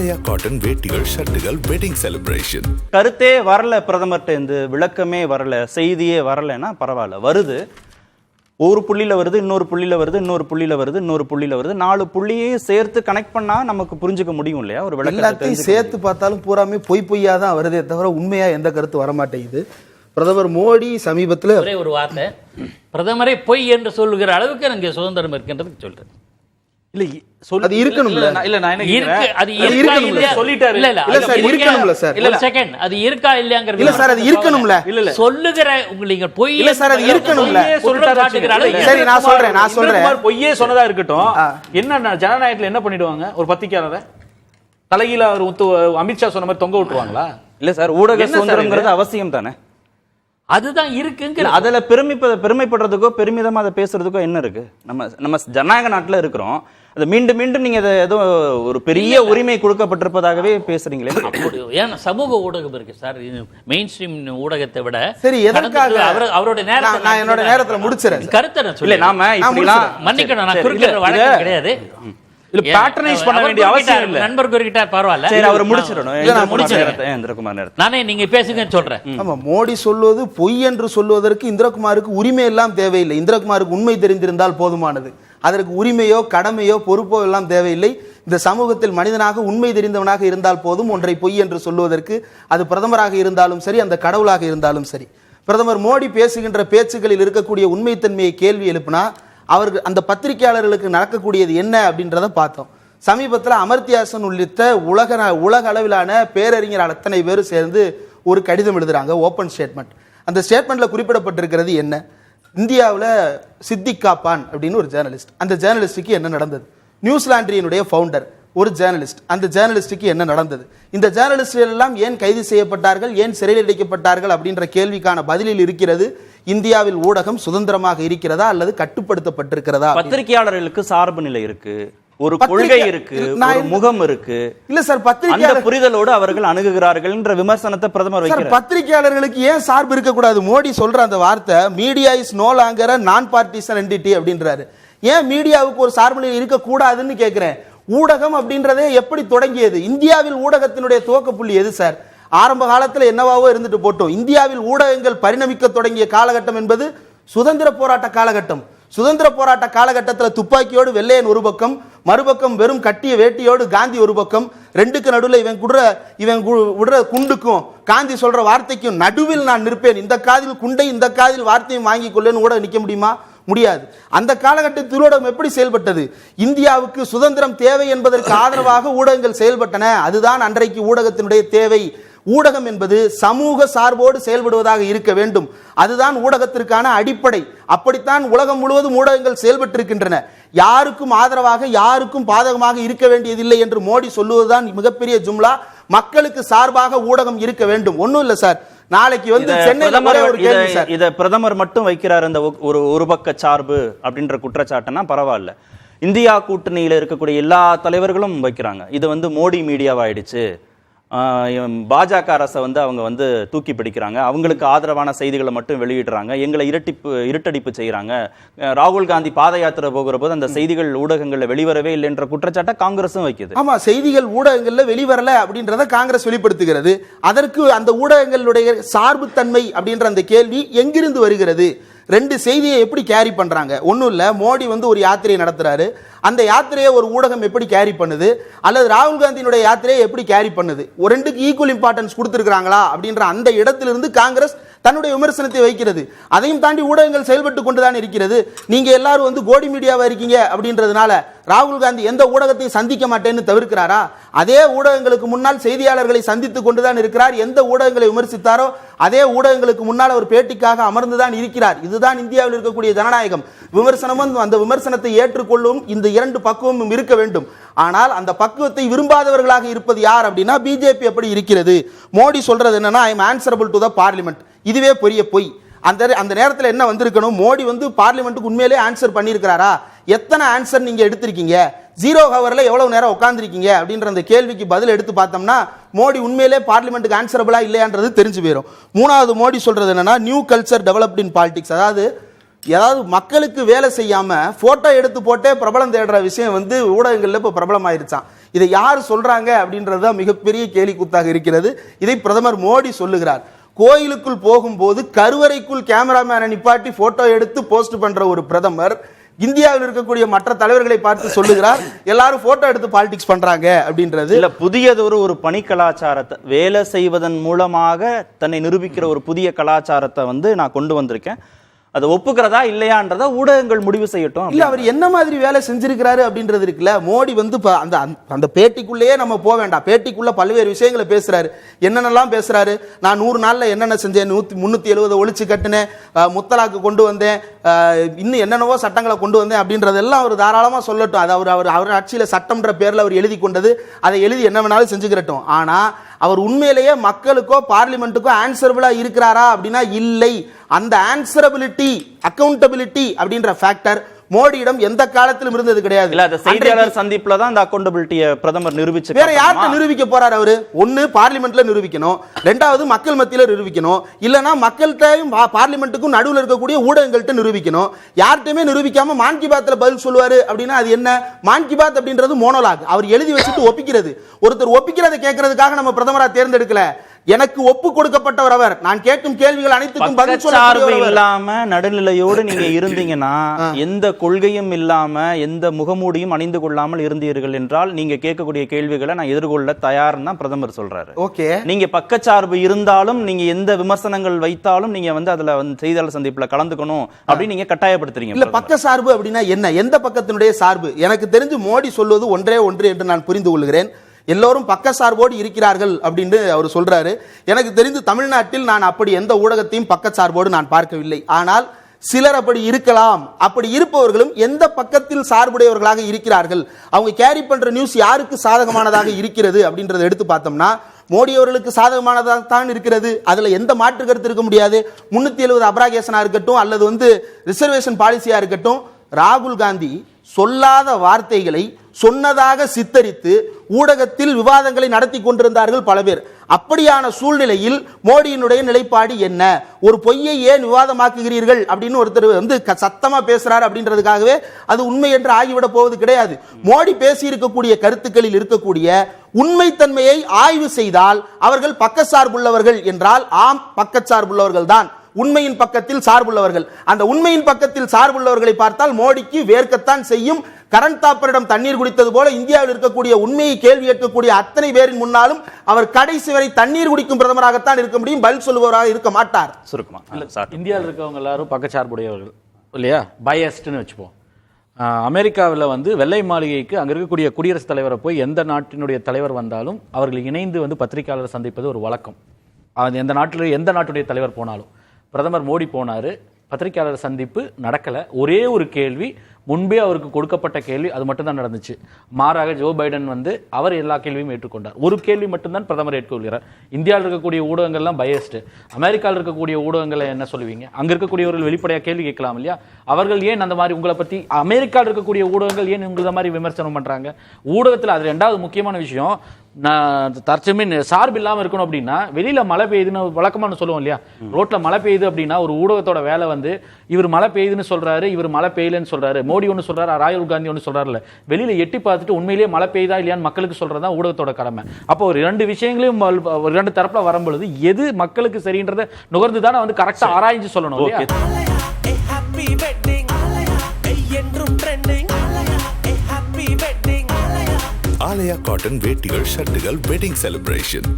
Himalaya cotton வேட்டிகள், ஷர்ட்டுகள், wedding celebration. கருத்தே வரல, பிரதமர்கிட்ட இருந்து விளக்கமே வரல, செய்தியே வரலன்னா பரவாயில்ல. வருது, ஒரு புள்ளியில வருது, இன்னொரு புள்ளியில வருது, இன்னொரு புள்ளியில வருது, இன்னொரு புள்ளியில வருது, 4 புள்ளியே சேர்த்து கனெக்ட் பண்ணா நமக்கு புரிஞ்சுக்க முடியும் இல்லையா? ஒரு விளக்கத்தை சேர்த்து பார்த்தாலும் பூராமே பொய்யா தான் வருதே தவிர உண்மையா எந்த கருத்து வரமாட்டேங்குது. பிரதமர் மோடி சமீபத்தில் ஒரே ஒரு வார்த்தை, பிரதமரே பொய் என்று சொல்லுகிற அளவுக்கு எனக்கு சுதந்திரம் இருக்கின்றது சொல்றேன். இல்ல அது இருக்கணும்ல. இல்ல நான் என்ன கேக்குறேன், அது இருக்கணும்ல சொல்லிட்டாரு. இல்ல சார், இருக்கணும்ல சார். ஒரு செகண்ட், அது இருக்கா இல்லையாங்கிறது இல்ல சார், அது இருக்கணும்ல. இல்ல சொல்லுகிற உங்களுக்கு பொய் இல்ல சார், அது இருக்கணும்ல. சரி, நான் சொல்றேன் பொய்யே சொன்னதா இருக்கட்டும். என்ன ஜனநாயகத்துல என்ன பண்ணிடுவாங்க? ஒரு பத்திரிக்கையாளரை தலையில அவர் அமித்ஷா சொன்ன மாதிரி தொங்க விட்டுருவாங்களா? இல்ல சார், ஊடக சுதந்திரம்ங்கிறது அவசியம் தானே. அதுதான் இருக்குங்கிற அதுல பெருமைப்படுறதுக்கோ பெருமிதமா அதை பேசுறதுக்கோ என்ன இருக்கு? நம்ம ஜனநாயக நாட்டுல இருக்கிறோம். அதை மீண்டும் மீண்டும் நீங்க ஏதோ ஒரு பெரிய உரிமை கொடுக்கப்பட்டிருப்பதாகவே பேசுறீங்களே. ஏன்னா சமூக ஊடகம் இருக்கு சார், மெயின் ஸ்ட்ரீம் ஊடகத்தை விட. சரி, எதற்காக அவரோட நேரத்தை நான் என்னோட நேரத்துல முடிச்சிரேன். கருத்தை நான் சொல்ல, நாம இப்படிலாம் மன்னிக்கணும், நான் குறுக்கிற வழக்கம் கிடையாது. இல்ல பேட்ரனைஸ் பண்ண வேண்டிய அவசியம் இல்ல. நண்பர் குறிக்கிட்டார், பரவாயில்ல. சரி, அவர் முடிச்சிடணும். இந்திரகுமார் நானே நீங்க பேசுங்கன்னு சொல்றேன். ஆமா, மோடி சொல்வது பொய் என்று சொல்வதற்கு இந்திரகுமாருக்கு உரிமை எல்லாம் தேவையில்லை. இந்திரகுமாருக்கு உண்மை தெரிந்திருந்தால் போதுமானது. அதற்கு உரிமையோ கடமையோ பொறுப்போ எல்லாம் தேவையில்லை. இந்த சமூகத்தில் மனிதனாக உண்மை தெரிந்தவனாக இருந்தால் போதும் ஒன்றை பொய் என்று சொல்வதற்கு. அது பிரதமராக இருந்தாலும் சரி, அந்த கடவுளாக இருந்தாலும் சரி. பிரதமர் மோடி பேசுகின்ற பேச்சுகளில் இருக்கக்கூடிய உண்மைத்தன்மையை கேள்வி எழுப்பினா அவர்கள் அந்த பத்திரிகையாளர்களுக்கு நடக்கக்கூடியது என்ன அப்படின்றத பார்த்தோம். சமீபத்தில் அமர்த்தியாசன் உள்ளிட்ட உலக அளவிலான பேரறிஞர் அத்தனை பேரும் சேர்ந்து ஒரு கடிதம் எழுதுறாங்க, ஓப்பன் ஸ்டேட்மெண்ட். அந்த ஸ்டேட்மெண்ட்ல குறிப்பிடப்பட்டிருக்கிறது என்ன? இந்தியாவில் சித்திக் காப்பான் அப்படின்னு ஒரு ஜேர்னலிஸ்ட், அந்த ஜேர்னலிஸ்டுக்கு என்ன நடந்தது? நியூசிலாண்டியனுடைய ஃபவுண்டர் ஒரு ஜேர்னலிஸ்ட், அந்த ஜேர்னலிஸ்டுக்கு என்ன நடந்தது? இந்த ஜேர்னலிஸ்டுகள் எல்லாம் ஏன் கைது செய்யப்பட்டார்கள், ஏன் சிறையில் அடைக்கப்பட்டார்கள் அப்படின்ற கேள்விக்கான பதிலில் இருக்கிறது. இந்தியாவில் ஊடகம் சுதந்திரமாக இருக்கிறதா அல்லது கட்டுப்படுத்தப்பட்டிருக்கிறதா? பத்திரிகையாளர்களுக்கு சார்பு நிலை இருக்கு, ஒரு கொள்கை இருக்கு, ஒரு முகம் இருக்கு. இல்ல சார், பத்திரிகையாளர் புரிதலோடு அவர்கள் அணுகுகிறார்கள் என்ற விமர்சனத்தை பிரதமர் வைக்கிறார். பத்திரிகையாளர்களுக்கு ஏன் சார்பு இருக்க கூடாது? மோடி சொல்ற அந்த வார்த்தை, மீடியா இஸ் நோ லாங்கர் நான் பார்ட்டிசன் என்டிட்டி அப்படின்றாரு. ஏன் மீடியாவுக்கு ஒரு சார்பு நிலை இருக்க கூடாதுன்னு கேட்கிறேன். ஊடகம் அப்படின்றதே எப்படி தொடங்கியது? இந்தியாவில் ஊடகத்தினுடைய துவக்க புள்ளி எது சார்? ஆரம்ப காலத்தில் என்னவாவோ இருந்துட்டு போட்டோம். இந்தியாவில் ஊடகங்கள் பரிணமிக்க தொடங்கிய காலகட்டம் என்பது சுதந்திர போராட்ட காலகட்டம். சுதந்திர போராட்ட காலகட்டத்தில் துப்பாக்கியோடு வெள்ளையன் ஒரு பக்கம், மறுபக்கம் வெறும் கட்டிய வேட்டியோடு காந்தி ஒரு பக்கம், ரெண்டுக்கு நடுவில் இவன் விடுற குண்டுக்கும் காந்தி சொல்ற வார்த்தைக்கும் நடுவில் நான் நிற்பேன். இந்த காதில் குண்டை, இந்த காதில் வார்த்தையும் வாங்கி கொள்ளேன்னு கூட நிற்க முடியுமா? முடியாது. அந்த காலகட்டத்தில் ஊடகம் எப்படி செயல்பட்டது? இந்தியாவுக்கு சுதந்திரம் தேவை என்பதற்கு ஆதரவாக ஊடகங்கள் செயல்பட்டன. அதுதான் அன்றைக்கு ஊடகத்தினுடைய தேவை. ஊடகம் என்பது சமூக சார்போடு செயல்படுவதாக இருக்க வேண்டும். அதுதான் ஊடகத்திற்கான அடிப்படை. அப்படித்தான் உலகம் முழுவதும் ஊடகங்கள் செயல்பட்டிருக்கின்றன. யாருக்கும் ஆதரவாக, யாருக்கும் பாதகமாக இருக்க வேண்டியதில்லை என்று மோடி சொல்லுவதுதான் மிகப்பெரிய ஜும்லா. மக்களுக்கு சார்பாக ஊடகம் இருக்க வேண்டும். ஒன்றும் இல்லை சார், நாளைக்கு வந்து சென்னையில் இத பிரதமர் மட்டும் வைக்கிறார் அந்த ஒரு பக்க சார்பு அப்படின்ற குற்றச்சாட்டுனா பரவாயில்ல. இந்தியா கூட்டணியில இருக்கக்கூடிய எல்லா தலைவர்களும் வைக்கிறாங்க. இது வந்து மோடி மீடியாவாயிடுச்சு, பாஜக அரசை வந்து அவங்க தூக்கி பிடிக்கிறாங்க, அவங்களுக்கு ஆதரவான செய்திகளை மட்டும் வெளியிடுறாங்க, எங்களை இருட்டடிப்பு செய்யறாங்க. ராகுல் காந்தி பாத யாத்திரை போகிற போது அந்த செய்திகள் ஊடகங்கள்ல வெளிவரவே இல்லை என்ற குற்றச்சாட்டை காங்கிரஸும் வைக்குது. ஆமா, செய்திகள் ஊடகங்கள்ல வெளிவரல அப்படின்றத காங்கிரஸ் வெளிப்படுத்துகிறது. அதற்கு அந்த ஊடகங்களுடைய சார்புத்தன்மை அப்படின்ற அந்த கேள்வி எங்கிருந்து வருகிறது? ரெண்டு செய்தியை எப்படி கேரி பண்றாங்க? ஒன்றும் இல்லை, மோடி ஒரு யாத்திரையை நடத்துறாரு, அந்த யாத்திரையை ஒரு ஊடகம் எப்படி கேரி பண்ணுது, அல்லது ராகுல் காந்தியினுடைய யாத்திரையை எப்படி கேரி பண்ணுது? ஒரு ரெண்டுக்கு ஈக்குவல் இம்பார்ட்டன்ஸ் கொடுத்துருக்காங்களா அப்படின்ற அந்த இடத்திலிருந்து காங்கிரஸ் தன்னுடைய விமர்சனத்தை வைக்கிறது. அதையும் தாண்டி ஊடகங்கள் செயல்பட்டு கொண்டுதான் இருக்கிறது. நீங்க எல்லாரும் கோடி மீடியாவா இருக்கீங்க அப்படின்றதுனால ராகுல் காந்தி எந்த ஊடகத்தையும் சந்திக்க மாட்டேன்னு தவிர்க்கிறாரா? அதே ஊடகங்களுக்கு முன்னால் செய்தியாளர்களை சந்தித்துக் கொண்டுதான் இருக்கிறார். எந்த ஊடகங்களை விமர்சித்தாரோ அதே ஊடகங்களுக்கு முன்னால் அவர் பேட்டிக்காக அமர்ந்துதான் இருக்கிறார். இதுதான் இந்தியாவில் இருக்கக்கூடிய ஜனநாயகம். விமர்சனமும் அந்த விமர்சனத்தை ஏற்றுக்கொள்ளும் இந்த இரண்டு பக்குவமும் இருக்க வேண்டும். ஆனால் அந்த பக்குவத்தை விரும்பாதவர்களாக இருப்பது யார் அப்படின்னா பிஜேபி அப்படி இருக்கிறது. மோடி சொல்றது என்னன்னா, I am answerable to the parliament. இதுவே பெரிய பொய். அந்த நேரத்தில் என்ன வந்திருக்கணும்? மோடி பார்லிமெண்ட்டுக்கு உண்மையிலே ஆன்சர் பண்ணியிருக்கிறாரா? எத்தனை ஆன்சர் நீங்க எடுத்திருக்கீங்க? 0 ஹவர்ல எவ்வளவு நேரம் உட்கார்ந்துருக்கீங்க அப்படின்ற அந்த கேள்விக்கு பதில் எடுத்து பார்த்தோம்னா மோடி உண்மையிலே பார்லிமெண்ட்டுக்கு ஆன்சரபிளா இல்லையான்றது தெரிஞ்சு போயிடும். மூணாவது மோடி சொல்றது என்னன்னா, new culture developed in politics. அதாவது மக்களுக்கு வேலை செய்யாம போட்டோ எடுத்து போட்டே பிரபலம் தேடுற விஷயம் ஊடகங்கள்ல இப்ப பிரபலம் ஆயிருச்சான். இதை யார் சொல்றாங்க அப்படின்றது தான் மிகப்பெரிய கேலிக்கூத்தாக இருக்கிறது. இதை பிரதமர் மோடி சொல்லுகிறார். கோயிலுக்குள் போகும்போது கருவறைக்குள் கேமராமேனை நிப்பாட்டி போட்டோ எடுத்து போஸ்ட் பண்ற ஒரு பிரதமர் இந்தியாவில் இருக்கக்கூடிய மற்ற தலைவர்களை பார்த்து சொல்லுகிறார் எல்லாரும் போட்டோ எடுத்து பாலிடிக்ஸ் பண்றாங்க அப்படின்றது. இல்ல, புதியதொரு ஒரு பணி கலாச்சாரத்தை வேலை செய்வதன் மூலமாக தன்னை நிரூபிக்கிற ஒரு புதிய கலாச்சாரத்தை வந்து நான் கொண்டு வந்திருக்கேன். அதை ஒப்புக்கிறதா இல்லையான்றத ஊடகங்கள் முடிவு செய்யட்டும். இல்ல, அவர் என்ன மாதிரி வேலை செஞ்சிருக்கிறாரு அப்படின்றது இருக்குல்ல. மோடி வந்து அந்த பேட்டிக்குள்ளேயே நம்ம போக வேண்டாம். பேட்டிக்குள்ள பல்வேறு விஷயங்களை பேசுறாரு. என்னென்னலாம் பேசுறாரு? நான் 100 நாள்ல என்னென்ன செஞ்சேன், 370 ஒழிச்சு கட்டினேன், முத்தலாக்கு கொண்டு வந்தேன், இன்னும் என்னென்னவோ சட்டங்களை கொண்டு வந்தேன் அப்படின்றதெல்லாம் அவர் தாராளமா சொல்லட்டும். அது அவர் ஆட்சியில சட்டம்ன்ற பேர்ல அவர் எழுதி கொண்டது, அதை எழுதி என்ன வேணாலும் செஞ்சுக்கிறட்டும். ஆனா அவர் உண்மையிலேயே மக்களுக்கோ பார்லிமெண்ட்டுக்கோ ஆன்சரபிளா இருக்கிறாரா அப்படின்னா இல்லை. அந்த ஆன்சரபிலிட்டி, அக்கௌண்டபிலிட்டி அப்படின்ற ஃபேக்டர் மோடியிடம் எந்த காலத்திலும் இருந்தது கிடையாது. இல்ல, அந்த செய்தியாளர் சந்திப்புல தான் அந்த அக்கௌண்டபிலிட்டியை பிரதமர் நிரூபிச்சு. வேற யார்கிட்ட நிரூபிக்க போறாரு அவரு? ஒன்னு பார்லிமெண்ட்ல நிரூபிக்கணும், ரெண்டாவது மக்கள் மத்தியில நிரூபிக்கணும், இல்லனா மக்கள்கிட்டையும் பார்லிமெண்ட்டுக்கும் நடுவில் இருக்கக்கூடிய ஊடகங்கள்ட்ட நிரூபிக்கணும். யார்கிட்டயுமே நிரூபிக்காம மான் கி பாத்ல பதில் சொல்லுவாரு அப்படின்னா அது என்ன? மான் கி பாத் அப்படின்றது மோனோலாக். அவர் எழுதி வச்சுட்டு ஒப்பிக்கிறது. ஒருத்தர் ஒப்பிக்கிறதை கேட்கறதுக்காக நம்ம பிரதமரா தேர்ந்தெடுக்கல. எனக்கு ஒப்பு கொடுக்கப்பட்டவர் அவர். நான் கேட்கும் கேள்விகள் அனைத்துக்கும் பதில் சொல்லக்கூடியவர். இல்லாம நடுநிலையோடு நீங்க இருந்தீங்கன்னா, எந்த கொள்கையும் இல்லாம எந்த முகமூடியும் அணிந்து கொள்ளாமல் இருந்தீர்கள் என்றால் நீங்க கேட்கக்கூடிய கேள்விகளை நான் எதிர்கொள்ள தயார்னு தான் பிரதமர் சொல்றாரு. ஓகே, நீங்க பக்கச்சார்பு இருந்தாலும், நீங்க எந்த விமர்சனங்கள் வைத்தாலும் நீங்க வந்து அதுல வந்து செய்தியாளர் சந்திப்புல கலந்துக்கணும் அப்படின்னு நீங்க கட்டாயப்படுத்துறீங்க. இல்ல, பக்க சார்பு அப்படின்னா என்ன? எந்த பக்கத்தினுடைய சார்பு? எனக்கு தெரிஞ்சு மோடி சொல்வது ஒன்றே ஒன்று என்று நான் புரிந்து கொள்கிறேன். எல்லோரும் பக்க சார்போடு இருக்கிறார்கள் அப்படின்னு அவர் சொல்றாரு. எனக்கு தெரிந்து தமிழ்நாட்டில் நான் அப்படி எந்த ஊடகத்தையும் பக்க சார்போடு நான் பார்க்கவில்லை. ஆனால் சிலர் அப்படி இருக்கலாம். அப்படி இருப்பவர்களும் எந்த பக்கத்தில் சார்புடையவர்களாக இருக்கிறார்கள், அவங்க கேரி பண்ற நியூஸ் யாருக்கு சாதகமானதாக இருக்கிறது அப்படின்றத எடுத்து பார்த்தோம்னா மோடி அவர்களுக்கு சாதகமானதாக தான் இருக்கிறது. அதுல எந்த மாற்று கருத்து இருக்க முடியாது. 370 அப்ராகேஷனா இருக்கட்டும், அல்லது வந்து ரிசர்வேஷன் பாலிசியா இருக்கட்டும், ராகுல் காந்தி சொல்லாத வார்த்தைகளை சொன்னதாக சித்தரித்து ஊடகத்தில் விவாதங்களை நடத்தி கொண்டிருந்தார்கள் பல பேர். அப்படியான சூழ்நிலையில் மோடியினுடைய நிலைப்பாடு என்ன? ஒரு பொய்யை ஏன் விவாதமாக்குகிறீர்கள் அப்படின்னு ஒருத்தர் வந்து சத்தமா பேசுறாரு அப்படின்றதுக்காகவே அது உண்மை என்று ஆகிவிட போவது கிடையாது. மோடி பேசி இருக்கக்கூடிய கருத்துக்களில் இருக்கக்கூடிய உண்மைத்தன்மையை ஆய்வு செய்தால் அவர்கள் பக்கச்சார்புள்ளவர்கள் என்றால் ஆம், பக்கச்சார்புள்ளவர்கள் தான். உண்மையின் பக்கத்தில் சார்புள்ளவர்கள். அந்த உண்மையின் பக்கத்தில் சார்புள்ளவர்களை பார்த்தால் மோடிக்கு வேர்க்கத்தான் செய்யும். கரண் தாப்பரிடம் தண்ணீர் குடித்தது போல இந்தியாவில் இருக்கக்கூடிய உண்மையை கேள்வி கேட்கக்கூடிய அத்தனை பேரின் முன்னாலும் அவர் கடைசி வரை தண்ணீர் குடிக்கும் பிரதமராகத்தான் இருக்க முடியும், பதில் சொல்லுபவராக இருக்க மாட்டார். சுருக்கமா இந்தியாவில் இருக்கவங்க எல்லாரும் பக்கச்சார்புடையவர்கள் இல்லையா, பயஸ்ட்னு வச்சுப்போம். அமெரிக்காவில் வந்து வெள்ளை மாளிகைக்கு அங்கே இருக்கக்கூடிய குடியரசுத் தலைவரை போய் எந்த நாட்டினுடைய தலைவர் வந்தாலும் அவர்கள் இணைந்து வந்து பத்திரிகையாளர் சந்திப்பது ஒரு வழக்கம். எந்த நாட்டுடைய தலைவர் போனாலும் பிரதமர் மோடி போனாரு, பத்திரிகையாளர் சந்திப்பு நடக்கலை. ஒரே ஒரு கேள்வி, முன்பே அவருக்கு கொடுக்கப்பட்ட கேள்வி, அது மட்டும்தான் நடந்துச்சு. மாறாக ஜோ பைடன் வந்து அவர் எல்லா கேள்வியும் ஏற்றுக்கொண்டார். ஒரு கேள்வி மட்டும்தான் பிரதமர் ஏற்றுக்கொள்கிறார். இந்தியாவில் இருக்கக்கூடிய ஊடகங்கள்லாம் பயஸ்ட். அமெரிக்காவில் இருக்கக்கூடிய ஊடகங்களை என்ன சொல்லுவீங்க? அங்கே இருக்கக்கூடியவர்கள் வெளிப்படையாக கேள்வி கேட்கலாம் இல்லையா? அவர்கள் ஏன் அந்த மாதிரி உங்களை பற்றி, அமெரிக்காவில் இருக்கக்கூடிய ஊடகங்கள் ஏன் உங்களை மாதிரி விமர்சனம் பண்ணுறாங்க? ஊடகத்தில் அது ரெண்டாவது முக்கியமான விஷயம், நான் தற்சமயம் சார்பு இல்லாமல் இருக்கணும் அப்படின்னா, வெளியில மழை பெய்யுதுன்னு வழக்கமான சொல்லுவோம் இல்லையா, ரோட்ல மழை பெய்யுது அப்படின்னா ஒரு ஊடகத்தோட வேலை வந்து இவர் மழை பெய்யுதுன்னு சொல்றாரு, இவர் மழை பெய்யலன்னு சொல்றாரு, மோடி ஒன்று சொல்றாரு, ராகுல் காந்தி ஒன்று சொல்றாருல்ல, வெளியில எட்டி பார்த்துட்டு உண்மையிலேயே மழை பெய்யுதா இல்லையான்னு மக்களுக்கு சொல்றதா ஊடகத்தோட கடமை. அப்போ ஒரு 2 விஷயங்களையும் 2 தரப்புல வரும்பொழுது எது மக்களுக்கு சரின்றதை நுகர்ந்து தானே வந்து கரெக்டா ஆராய்ஞ்சு சொல்லணும். ஆலயா காட்டன் வேட்டிகள் ஷர்ட்டுகள் வெட்டிங் செலிப்ரேஷன்.